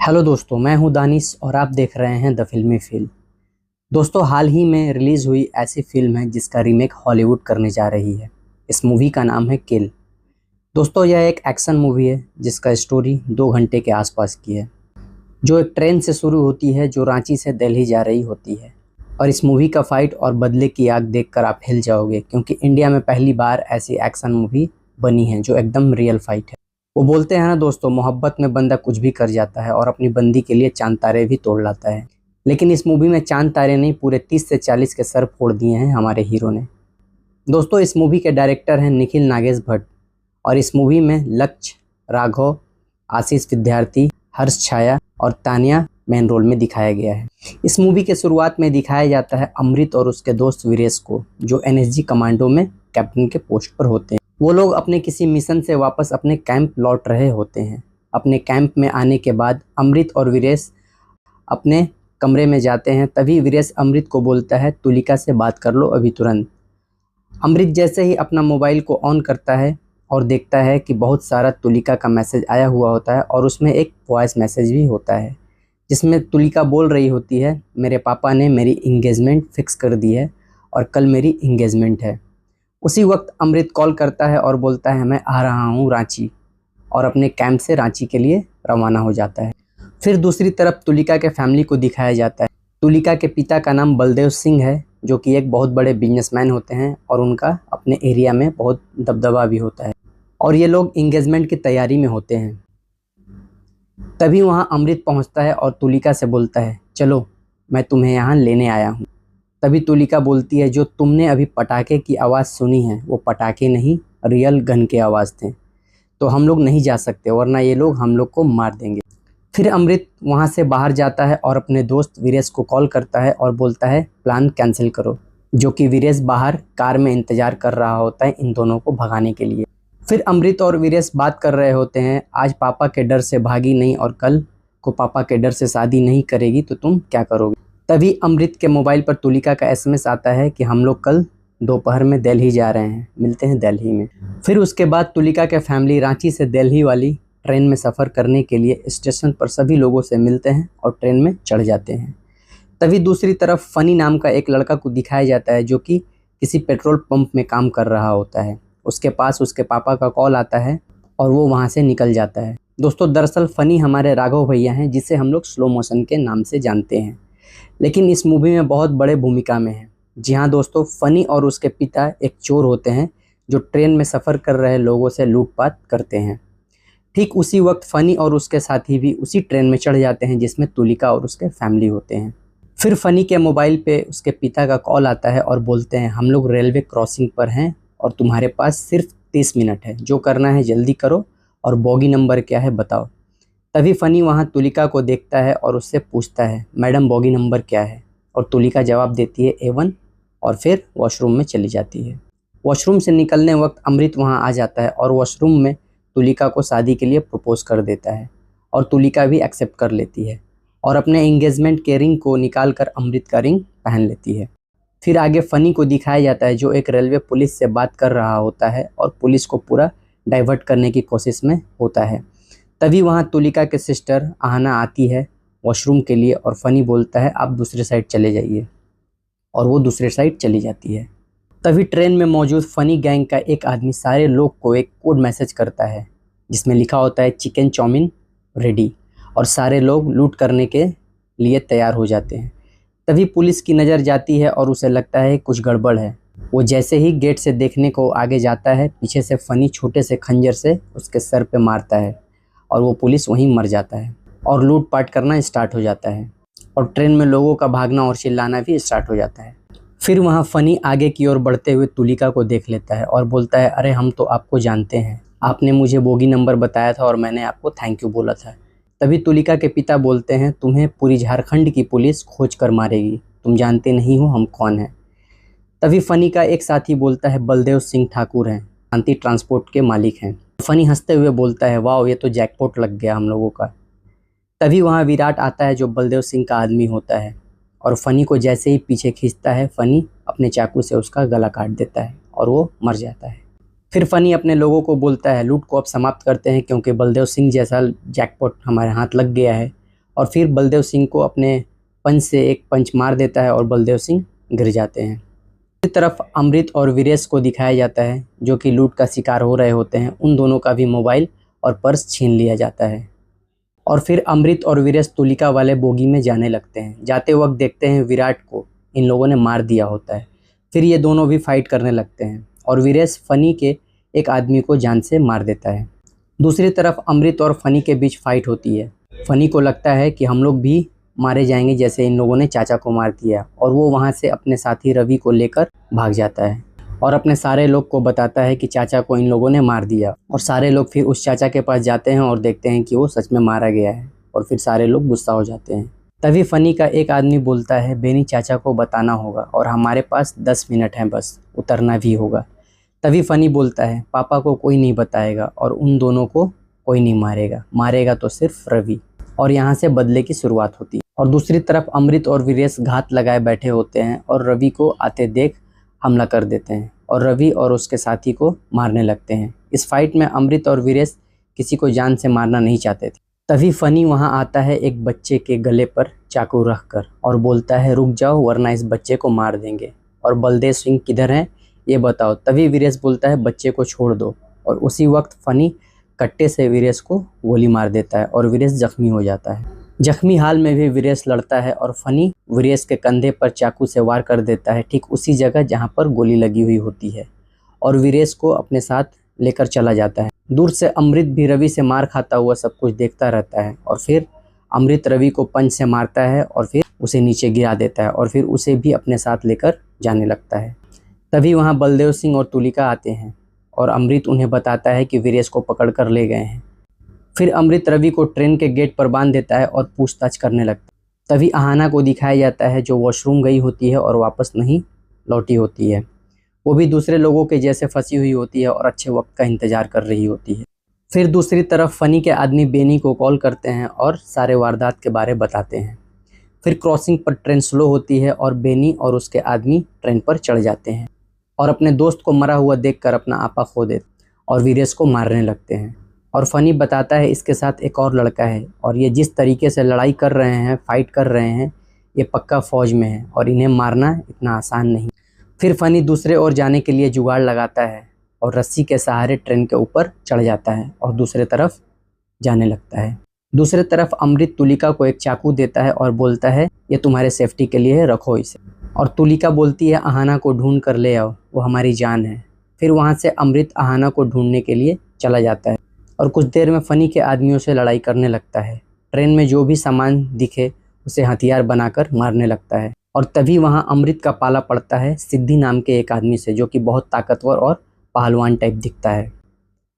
Hello दोस्तों, मैं हूं दानिश और आप देख रहे हैं द फिल्मी फील। दोस्तों, हाल ही में रिलीज़ हुई ऐसी फिल्म है जिसका रीमेक हॉलीवुड करने जा रही है। इस मूवी का नाम है किल। दोस्तों, यह एक एक्शन मूवी है जिसका स्टोरी 2 घंटे के आसपास की है, जो एक ट्रेन से शुरू होती है जो रांची से दिल्ली जा रही होती है। और इस मूवी का फाइट और बदले की आग देखकर आप हिल जाओगे, क्योंकि इंडिया में पहली बार ऐसी एक्शन मूवी बनी है जो एकदम रियल फाइट है। वो बोलते हैं ना दोस्तों, मोहब्बत में बंदा कुछ भी कर जाता है और अपनी बंदी के लिए चांद तारे भी तोड़ लाता है। लेकिन इस मूवी में चांद तारे नहीं, पूरे 30 से 40 के सर फोड़ दिए हैं हमारे हीरो ने। दोस्तों, इस मूवी के डायरेक्टर हैं निखिल नागेश भट्ट। और इस मूवी में लक्ष्य, राघव, आशीष विद्यार्थी, हर्ष छाया और तानिया मेन रोल में दिखाया गया है। इस मूवी के शुरुआत में दिखाया जाता है अमृत और उसके दोस्त वीरेश को, जो एनएसजी कमांडो में कैप्टन के पोस्ट पर होते हैं। वो लोग अपने किसी मिशन से वापस अपने कैंप लौट रहे होते हैं। अपने कैंप में आने के बाद अमृत और वीरेश अपने कमरे में जाते हैं। तभी वीरेश अमृत को बोलता है, तुलिका से बात कर लो अभी तुरंत। अमृत जैसे ही अपना मोबाइल को ऑन करता है और देखता है कि बहुत सारा तुलिका का मैसेज आया हुआ होता है और उसमें एक वॉइस मैसेज भी होता है, जिसमें तुलिका बोल रही होती है, मेरे पापा ने मेरी इंगेजमेंट फिक्स कर दी है और कल मेरी इंगेजमेंट है। उसी वक्त अमृत कॉल करता है और बोलता है, मैं आ रहा हूँ रांची, और अपने कैंप से रांची के लिए रवाना हो जाता है। फिर दूसरी तरफ तुलिका के फैमिली को दिखाया जाता है। तुलिका के पिता का नाम बलदेव सिंह है, जो कि एक बहुत बड़े बिजनेसमैन होते हैं और उनका अपने एरिया में बहुत दबदबा भी होता है। और ये लोग इंगेजमेंट की तैयारी में होते हैं। तभी वहाँ अमृत पहुँचता है और तुलिका से बोलता है, चलो मैं तुम्हें यहाँ लेने आया हूँ। तभी तुलिका बोलती है, जो तुमने अभी पटाखे की आवाज़ सुनी है वो पटाखे नहीं, रियल गन के आवाज़ थे। तो हम लोग नहीं जा सकते, वरना ये लोग हम लोग को मार देंगे। फिर अमृत वहाँ से बाहर जाता है और अपने दोस्त वीरेश को कॉल करता है और बोलता है, प्लान कैंसिल करो। जो कि वीरेश बाहर कार में इंतज़ार कर रहा होता है इन दोनों को भगाने के लिए। फिर अमृत और वीरेश बात कर रहे होते हैं, आज पापा के डर से भागी नहीं और कल को पापा के डर से शादी नहीं करेगी तो तुम क्या करोगे। तभी अमृत के मोबाइल पर तुलिका का एसएमएस आता है कि हम लोग कल दोपहर में दिल्ली जा रहे हैं, मिलते हैं दिल्ली में। फिर उसके बाद तुलिका के फैमिली रांची से दिल्ली वाली ट्रेन में सफ़र करने के लिए स्टेशन पर सभी लोगों से मिलते हैं और ट्रेन में चढ़ जाते हैं। तभी दूसरी तरफ फनी नाम का एक लड़का को दिखाया जाता है, जो कि किसी पेट्रोल पंप में काम कर रहा होता है। उसके पास उसके पापा का कॉल आता है और वो वहाँ से निकल जाता है। दोस्तों, दरअसल फ़नी हमारे राघव भैया हैं, जिसे हम लोग स्लो मोशन के नाम से जानते हैं, लेकिन इस मूवी में बहुत बड़े भूमिका में है। जी हाँ दोस्तों, फ़नी और उसके पिता एक चोर होते हैं जो ट्रेन में सफ़र कर रहे लोगों से लूटपाट करते हैं। ठीक उसी वक्त फ़नी और उसके साथी भी उसी ट्रेन में चढ़ जाते हैं जिसमें तुलिका और उसके फैमिली होते हैं। फिर फ़नी के मोबाइल पे उसके पिता का कॉल आता है और बोलते हैं, हम लोग रेलवे क्रॉसिंग पर हैं और तुम्हारे पास सिर्फ 30 मिनट है, जो करना है जल्दी करो और बोगी नंबर क्या है बताओ। तभी फ़नी वहाँ तुलिका को देखता है और उससे पूछता है, मैडम बोगी नंबर क्या है। और तुलिका जवाब देती है A1 और फिर वॉशरूम में चली जाती है। वॉशरूम से निकलने वक्त अमृत वहाँ आ जाता है और वॉशरूम में तुलिका को शादी के लिए प्रपोज कर देता है और तुलिका भी एक्सेप्ट कर लेती है और अपने एंगेजमेंट के रिंग को निकाल कर अमृत का रिंग पहन लेती है। फिर आगे फ़नी को दिखाया जाता है, जो एक रेलवे पुलिस से बात कर रहा होता है और पुलिस को पूरा डाइवर्ट करने की कोशिश में होता है। तभी वहाँ तुलिका के सिस्टर आहना आती है वॉशरूम के लिए और फ़नी बोलता है, आप दूसरे साइड चले जाइए, और वो दूसरे साइड चली जाती है। तभी ट्रेन में मौजूद फ़नी गैंग का एक आदमी सारे लोग को एक कोड मैसेज करता है, जिसमें लिखा होता है, चिकन चाउमीन रेडी, और सारे लोग लूट करने के लिए तैयार हो जाते हैं। तभी पुलिस की नज़र जाती है और उसे लगता है कुछ गड़बड़ है। वो जैसे ही गेट से देखने को आगे जाता है, पीछे से फ़नी छोटे से खंजर से उसके सर पे मारता है और वो पुलिस वहीं मर जाता है और लूटपाट करना स्टार्ट हो जाता है और ट्रेन में लोगों का भागना और चिल्लाना भी स्टार्ट हो जाता है। फिर वहाँ फ़नी आगे की ओर बढ़ते हुए तुलिका को देख लेता है और बोलता है, अरे हम तो आपको जानते हैं, आपने मुझे बोगी नंबर बताया था और मैंने आपको थैंक यू बोला था। तभी तुलिका के पिता बोलते हैं, तुम्हें पूरी झारखंड की पुलिस खोज कर मारेगी, तुम जानते नहीं हो हम कौन हैं। तभी फ़नी का एक साथी बोलता है, बलदेव सिंह ठाकुर हैं, शांति ट्रांसपोर्ट के मालिक हैं। फ़नी हंसते हुए बोलता है, वाह ये तो जैकपॉट लग गया हम लोगों का। तभी वहाँ विराट आता है, जो बलदेव सिंह का आदमी होता है, और फ़नी को जैसे ही पीछे खींचता है, फ़नी अपने चाकू से उसका गला काट देता है और वो मर जाता है। फिर फ़नी अपने लोगों को बोलता है, लूट को अब समाप्त करते हैं, क्योंकि बलदेव सिंह जैसा जैकपॉट हमारे हाथ लग गया है और फिर बलदेव सिंह को अपने पंच से एक पंच मार देता है और बलदेव सिंह गिर जाते हैं। दूसरी तरफ अमृत और वीरेश को दिखाया जाता है जो कि लूट का शिकार हो रहे होते हैं। उन दोनों का भी मोबाइल और पर्स छीन लिया जाता है और फिर अमृत और वीरेश तुलिका वाले बोगी में जाने लगते हैं। जाते वक्त देखते हैं विराट को इन लोगों ने मार दिया होता है। फिर ये दोनों भी फाइट करने लगते हैं और वीरेश फनी के एक आदमी को जान से मार देता है। दूसरी तरफ अमृत और फनी के बीच फाइट होती है। फनी को लगता है कि हम लोग भी मारे जाएंगे जैसे इन लोगों ने चाचा को मार दिया, और वो वहाँ से अपने साथी रवि को लेकर भाग जाता है और अपने सारे लोग को बताता है कि चाचा को इन लोगों ने मार दिया। और सारे लोग फिर उस चाचा के पास जाते हैं और देखते हैं कि वो सच में मारा गया है और फिर सारे लोग गुस्सा हो जाते हैं। तभी फनी का एक आदमी बोलता है, बेनी चाचा को बताना होगा और हमारे पास 10 मिनट हैं, बस उतरना भी होगा। तभी फनी बोलता है, पापा को कोई नहीं बताएगा और उन दोनों को कोई नहीं मारेगा, मारेगा तो सिर्फ रवि। और यहाँ से बदले की शुरुआत होती है। और दूसरी तरफ अमृत और वीरेश घात लगाए बैठे होते हैं और रवि को आते देख हमला कर देते हैं और रवि और उसके साथी को मारने लगते हैं। इस फाइट में अमृत और वीरेश किसी को जान से मारना नहीं चाहते थे। तभी फनी वहाँ आता है एक बच्चे के गले पर चाकू रखकर और बोलता है, रुक जाओ वरना इस बच्चे को मार देंगे, और बलदेव सिंह किधर हैं ये बताओ। तभी वीरेश बोलता है, बच्चे को छोड़ दो, और उसी वक्त फनी कट्टे से वीरेश को गोली मार देता है और वीरेश जख्मी हो जाता है। जख्मी हाल में भी वीरेश लड़ता है और फनी वीरेश के कंधे पर चाकू से वार कर देता है, ठीक उसी जगह जहां पर गोली लगी हुई होती है, और वीरेश को अपने साथ लेकर चला जाता है। दूर से अमृत भी रवि से मार खाता हुआ सब कुछ देखता रहता है और फिर अमृत रवि को पंच से मारता है और फिर उसे नीचे गिरा देता है और फिर उसे भी अपने साथ लेकर जाने लगता है। तभी वहाँ बलदेव सिंह और तुलिका आते हैं और अमृत उन्हें बताता है कि वीरेश को पकड़ कर ले गए हैं। फिर अमृत रवि को ट्रेन के गेट पर बांध देता है और पूछताछ करने लगता है। तभी अहाना को दिखाया जाता है जो वॉशरूम गई होती है और वापस नहीं लौटी होती है। वो भी दूसरे लोगों के जैसे फंसी हुई होती है और अच्छे वक्त का इंतजार कर रही होती है। फिर दूसरी तरफ फनी के आदमी बेनी को कॉल करते हैं और सारे वारदात के बारे बताते हैं। फिर क्रॉसिंग पर ट्रेन स्लो होती है और बेनी और उसके आदमी ट्रेन पर चढ़ जाते हैं और अपने दोस्त को मरा हुआ देखकर अपना आपा खो देते और वीरेश को मारने लगते हैं। और फनी बताता है इसके साथ एक और लड़का है और ये जिस तरीके से लड़ाई कर रहे हैं, फाइट कर रहे हैं, ये पक्का फ़ौज में है और इन्हें मारना इतना आसान नहीं। फिर फनी दूसरे ओर जाने के लिए जुगाड़ लगाता है और रस्सी के सहारे ट्रेन के ऊपर चढ़ जाता है और दूसरे तरफ जाने लगता है। दूसरे तरफ अमृत तुलिका को एक चाकू देता है और बोलता है, ये तुम्हारे सेफ्टी के लिए है, रखो इसे। और तुलिका बोलती है, अहाना को ढूंढ कर ले आओ, वो हमारी जान है। फिर वहाँ से अमृत अहाना को ढूंढने के लिए चला जाता है और कुछ देर में फनी के आदमियों से लड़ाई करने लगता है। ट्रेन में जो भी सामान दिखे उसे हथियार बनाकर मारने लगता है। और तभी वहाँ अमृत का पाला पड़ता है सिद्धि नाम के एक आदमी से जो कि बहुत ताकतवर और पहलवान टाइप दिखता है।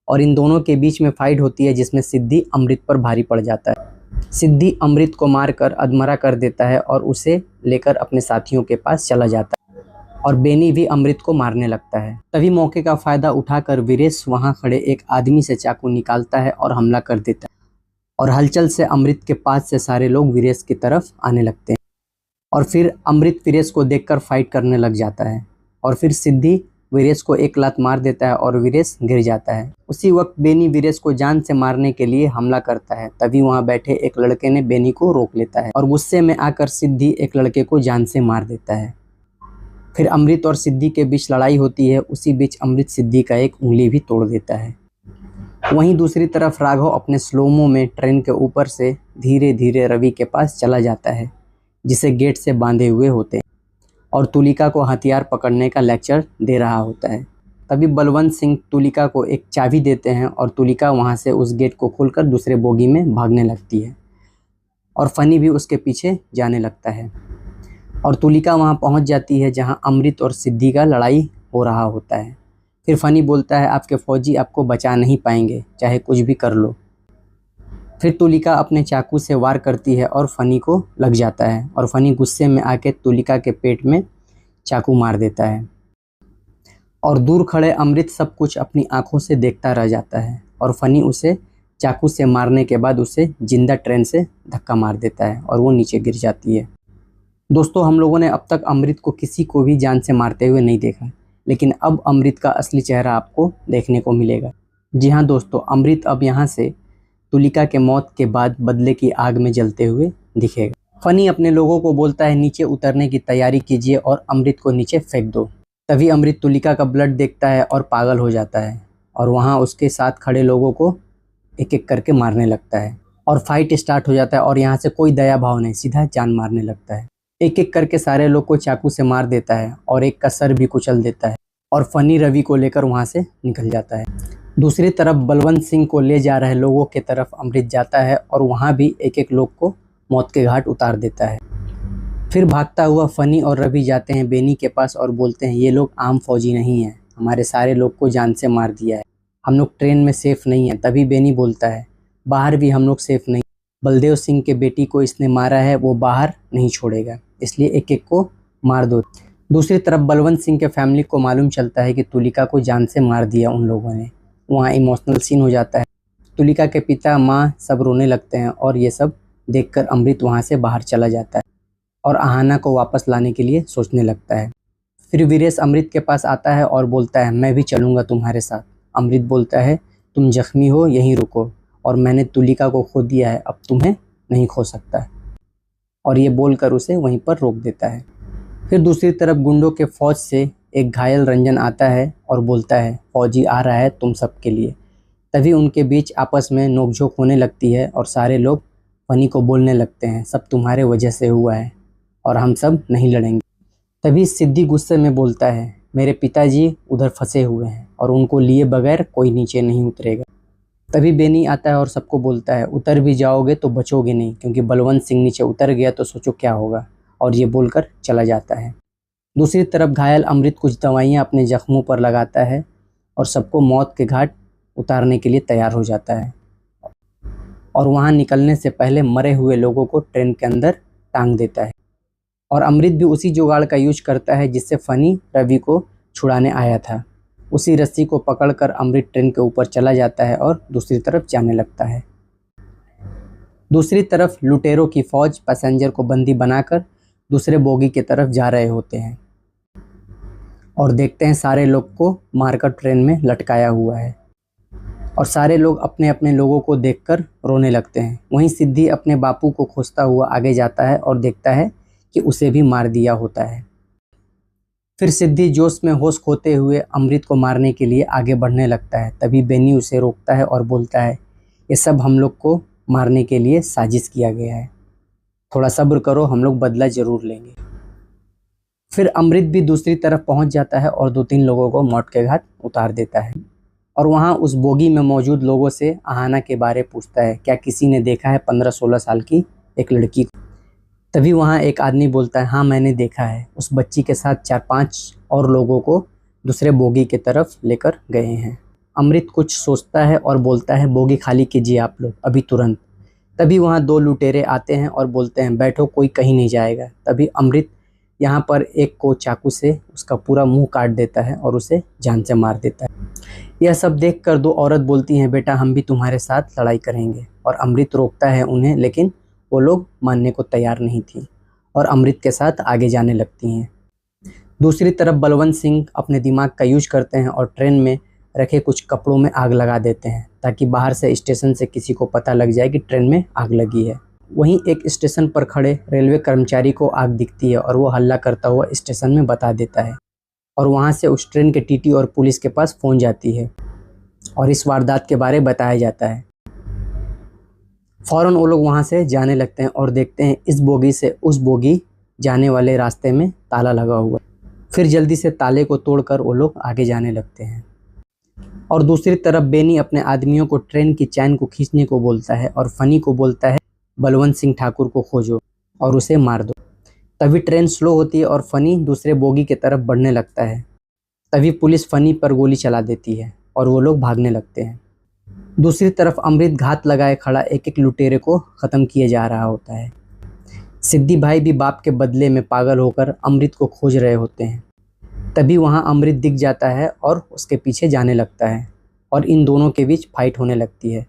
और इन दोनों के बीच में फाइट होती है जिसमें सिद्धि अमृत पर भारी पड़ जाता है। सिद्धि अमृत को मारकर अधमरा कर देता है और उसे लेकर अपने साथियों के पास चला जाता है और बेनी भी अमृत को मारने लगता है। तभी मौके का फ़ायदा उठाकर वीरेश वहाँ खड़े एक आदमी से चाकू निकालता है और हमला कर देता है और हलचल से अमृत के पास से सारे लोग वीरेश की तरफ आने लगते हैं। और फिर अमृत वीरेश को देखकर फाइट करने लग जाता है और फिर सिद्धि वीरेश को एक लात मार देता है और वीरेश गिर जाता है। उसी वक्त बेनी वीरेश को जान से मारने के लिए हमला करता है। तभी वहाँ बैठे एक लड़के ने बेनी को रोक लेता है और गुस्से में आकर सिद्धि एक लड़के को जान से मार देता है। फिर अमृत और सिद्धि के बीच लड़ाई होती है। उसी बीच अमृत सिद्धि का एक उंगली भी तोड़ देता है। वहीं दूसरी तरफ राघव अपने स्लोमो में ट्रेन के ऊपर से धीरे धीरे रवि के पास चला जाता है जिसे गेट से बांधे हुए होते हैं और तुलिका को हथियार पकड़ने का लेक्चर दे रहा होता है। तभी बलवंत सिंह तुलिका को एक चाबी देते हैं और तुलिका वहां से उस गेट को खोलकर दूसरे बोगी में भागने लगती है और फनी भी उसके पीछे जाने लगता है। और तुलिका वहां पहुंच जाती है जहां अमृत और सिद्धि का लड़ाई हो रहा होता है। फिर फनी बोलता है, आपके फौजी आपको बचा नहीं पाएंगे, चाहे कुछ भी कर लो। फिर तुलिका अपने चाकू से वार करती है और फनी को लग जाता है और फनी गुस्से में आके तुलिका के पेट में चाकू मार देता है और दूर खड़े अमृत सब कुछ अपनी आंखों से देखता रह जाता है और फनी उसे चाकू से मारने के बाद उसे जिंदा ट्रेन से धक्का मार देता है और वो नीचे गिर जाती है। दोस्तों, हम लोगों ने अब तक अमृत को किसी को भी जान से मारते हुए नहीं देखा, लेकिन अब अमृत का असली चेहरा आपको देखने को मिलेगा। जी हाँ दोस्तों, अमृत अब यहाँ से तुलिका के मौत के बाद बदले की आग में जलते हुए दिखेगा। फनी अपने लोगों को बोलता है नीचे उतरने की तैयारी कीजिए और अमृत को नीचे फेंक दो। तभी अमृत तुलिका का ब्लड देखता है और पागल हो जाता है और वहाँ उसके साथ खड़े लोगों को एक एक करके मारने लगता है और फाइट स्टार्ट हो जाता है और यहाँ से कोई दया भाव नहीं, सीधा जान मारने लगता है। एक एक करके सारे लोग को चाकू से मार देता है और एक का सर भी कुचल देता है और फनी रवि को लेकर वहाँ से निकल जाता है। दूसरी तरफ बलवंत सिंह को ले जा रहे लोगों की तरफ अमृत जाता है और वहाँ भी एक एक लोग को मौत के घाट उतार देता है। फिर भागता हुआ फनी और रवि जाते हैं बेनी के पास और बोलते हैं ये लोग आम फौजी नहीं हैं, हमारे सारे लोग को जान से मार दिया है, हम लोग ट्रेन में सेफ नहीं है। तभी बेनी बोलता है बाहर भी हम लोग सेफ नहीं, बलदेव सिंह के बेटी को इसने मारा है, वो बाहर नहीं छोड़ेगा, इसलिए एक एक को मार दो। दूसरी तरफ बलवंत सिंह के फैमिली को मालूम चलता है कि तुलिका को जान से मार दिया उन लोगों ने। वहाँ इमोशनल सीन हो जाता है। तुलिका के पिता माँ सब रोने लगते हैं और ये सब देखकर अमृत वहाँ से बाहर चला जाता है और आहाना को वापस लाने के लिए सोचने लगता है। फिर वीरेश अमृत के पास आता है और बोलता है मैं भी चलूँगा तुम्हारे साथ। अमृत बोलता है तुम जख्मी हो, यहीं रुको, और मैंने तुलिका को खो दिया है, अब तुम्हें नहीं खो सकता, और ये बोलकर उसे वहीं पर रोक देता है। फिर दूसरी तरफ गुंडों के फौज से एक घायल रंजन आता है और बोलता है फौजी आ रहा है तुम सब के लिए। तभी उनके बीच आपस में नोकझोंक होने लगती है और सारे लोग फनी को बोलने लगते हैं सब तुम्हारे वजह से हुआ है और हम सब नहीं लड़ेंगे। तभी सिद्धि गुस्से में बोलता है मेरे पिताजी उधर फंसे हुए हैं और उनको लिए बगैर कोई नीचे नहीं उतरेगा। तभी बेनी आता है और सबको बोलता है उतर भी जाओगे तो बचोगे नहीं, क्योंकि बलवंत सिंह नीचे उतर गया तो सोचो क्या होगा, और ये बोलकर चला जाता है। दूसरी तरफ घायल अमृत कुछ दवाइयाँ अपने जख्मों पर लगाता है और सबको मौत के घाट उतारने के लिए तैयार हो जाता है और वहाँ निकलने से पहले मरे हुए लोगों को ट्रेन के अंदर टांग देता है। और अमृत भी उसी जुगाड़ का यूज करता है जिससे फनी रवि को छुड़ाने आया था। उसी रस्सी को पकड़कर अमृत ट्रेन के ऊपर चला जाता है और दूसरी तरफ जाने लगता है। दूसरी तरफ लुटेरों की फौज पैसेंजर को बंदी बनाकर दूसरे बोगी की तरफ जा रहे होते हैं और देखते हैं सारे लोग को मारकर ट्रेन में लटकाया हुआ है और सारे लोग अपने अपने लोगों को देखकर रोने लगते हैं। वहीं सिद्धि अपने बापू को खोजता हुआ आगे जाता है और देखता है कि उसे भी मार दिया होता है। फिर सिद्धि जोश में होश खोते हुए अमृत को मारने के लिए आगे बढ़ने लगता है। तभी बेनी उसे रोकता है और बोलता है ये सब हम लोग को मारने के लिए साजिश किया गया है, थोड़ा सब्र करो, हम लोग बदला जरूर लेंगे। फिर अमृत भी दूसरी तरफ पहुंच जाता है और 2-3 लोगों को मौत के घाट उतार देता है और वहां उस बोगी में मौजूद लोगों से आहाना के बारे पूछता है क्या किसी ने देखा है 15-16 साल की एक लड़की को। तभी वहाँ एक आदमी बोलता है हाँ मैंने देखा है, उस बच्ची के साथ 4-5 और लोगों को दूसरे बोगी की तरफ लेकर गए हैं। अमृत कुछ सोचता है और बोलता है बोगी खाली कीजिए आप लोग अभी तुरंत। तभी वहाँ 2 लुटेरे आते हैं और बोलते हैं बैठो, कोई कहीं नहीं जाएगा। तभी अमृत यहाँ पर एक को चाकू से उसका पूरा मुंह काट देता है और उसे जान से मार देता है। यह सब देखकर 2 औरत बोलती हैं बेटा हम भी तुम्हारे साथ लड़ाई करेंगे, और अमृत रोकता है उन्हें, लेकिन वो लोग मानने को तैयार नहीं थी और अमृत के साथ आगे जाने लगती हैं। दूसरी तरफ बलवंत सिंह अपने दिमाग का यूज करते हैं और ट्रेन में रखे कुछ कपड़ों में आग लगा देते हैं ताकि बाहर से स्टेशन से किसी को पता लग जाए कि ट्रेन में आग लगी है। वहीं एक स्टेशन पर खड़े रेलवे कर्मचारी को आग दिखती है और वो हल्ला करता हुआ स्टेशन में बता देता है और वहाँ से उस ट्रेन के टीटी और पुलिस के पास फ़ोन जाती है और इस वारदात के बारे बताया जाता है। फ़ौरन वो लोग वहाँ से जाने लगते हैं और देखते हैं इस बोगी से उस बोगी जाने वाले रास्ते में ताला लगा हुआ है। फिर जल्दी से ताले को तोड़कर वो लोग आगे जाने लगते हैं और दूसरी तरफ बेनी अपने आदमियों को ट्रेन की चैन को खींचने को बोलता है और फनी को बोलता है बलवंत सिंह ठाकुर को खोजो और उसे मार दो। तभी ट्रेन स्लो होती है और फनी दूसरे बोगी की तरफ बढ़ने लगता है। तभी पुलिस फनी पर गोली चला देती है और वो लोग भागने लगते हैं। दूसरी तरफ अमृत घात लगाए खड़ा एक एक लुटेरे को ख़त्म किए जा रहा होता है। सिद्धि भाई भी बाप के बदले में पागल होकर अमृत को खोज रहे होते हैं। तभी वहाँ अमृत दिख जाता है और उसके पीछे जाने लगता है और इन दोनों के बीच फाइट होने लगती है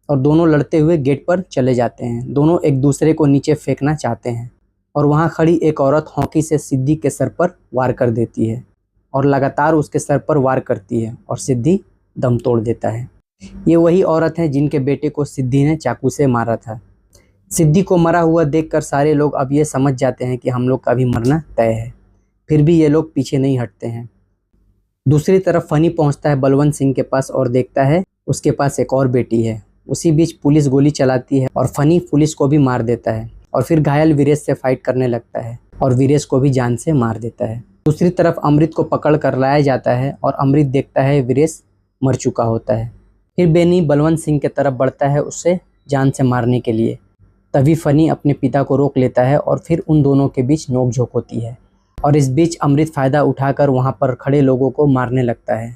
और दोनों लड़ते हुए गेट पर चले जाते हैं। दोनों एक दूसरे को नीचे फेंकना चाहते हैं और वहाँ खड़ी एक औरत हॉकी से सिद्धि के सर पर वार कर देती है और लगातार उसके सर पर वार करती है और सिद्धि दम तोड़ देता है। ये वही औरत है जिनके बेटे को सिद्धि ने चाकू से मारा था। सिद्धि को मरा हुआ देखकर सारे लोग अब ये समझ जाते हैं कि हम लोग का भी मरना तय है। फिर भी ये लोग पीछे नहीं हटते हैं। दूसरी तरफ फनी पहुंचता है बलवंत सिंह के पास और देखता है उसके पास एक और बेटी है। उसी बीच पुलिस गोली चलाती है और फनी पुलिस को भी मार देता है और फिर घायल वीरेश से फाइट करने लगता है और वीरेश को भी जान से मार देता है। दूसरी तरफ अमृत को पकड़ कर लाया जाता है और अमृत देखता है वीरेश मर चुका होता है। फिर बेनी बलवंत सिंह की तरफ बढ़ता है उसे जान से मारने के लिए। तभी फनी अपने पिता को रोक लेता है और फिर उन दोनों के बीच नोकझोंक होती है और इस बीच अमृत फ़ायदा उठाकर वहाँ पर खड़े लोगों को मारने लगता है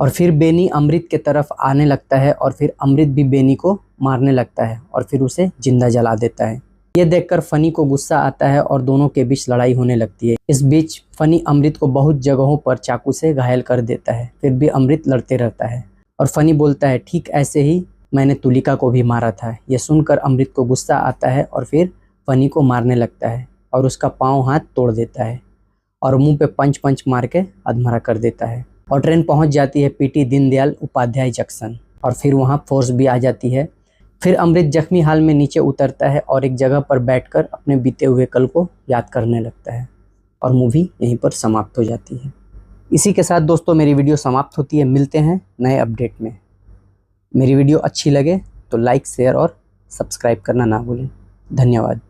और फिर बेनी अमृत के तरफ आने लगता है और फिर अमृत भी बेनी को मारने लगता है और फिर उसे जिंदा जला देता है। ये देखकर फनी को गुस्सा आता है और दोनों के बीच लड़ाई होने लगती है। इस बीच फनी अमृत को बहुत जगहों पर चाकू से घायल कर देता है। फिर भी अमृत लड़ते रहता है और फनी बोलता है, ठीक ऐसे ही मैंने तुलिका को भी मारा था। यह सुनकर अमृत को गुस्सा आता है और फिर फनी को मारने लगता है और उसका पाँव हाथ तोड़ देता है और मुंह पे पंच पंच मार के अधमरा कर देता है। और ट्रेन पहुंच जाती है पीटी दीनदयाल उपाध्याय जंक्शन और फिर वहां फोर्स भी आ जाती है। फिर अमृत जख्मी हाल में नीचे उतरता है और एक जगह पर बैठकर अपने बीते हुए कल को याद करने लगता है और मूवी यहीं पर समाप्त हो जाती है। इसी के साथ दोस्तों मेरी वीडियो समाप्त होती है। मिलते हैं नए अपडेट में। मेरी वीडियो अच्छी लगे तो लाइक, शेयर और सब्सक्राइब करना ना भूलें। धन्यवाद।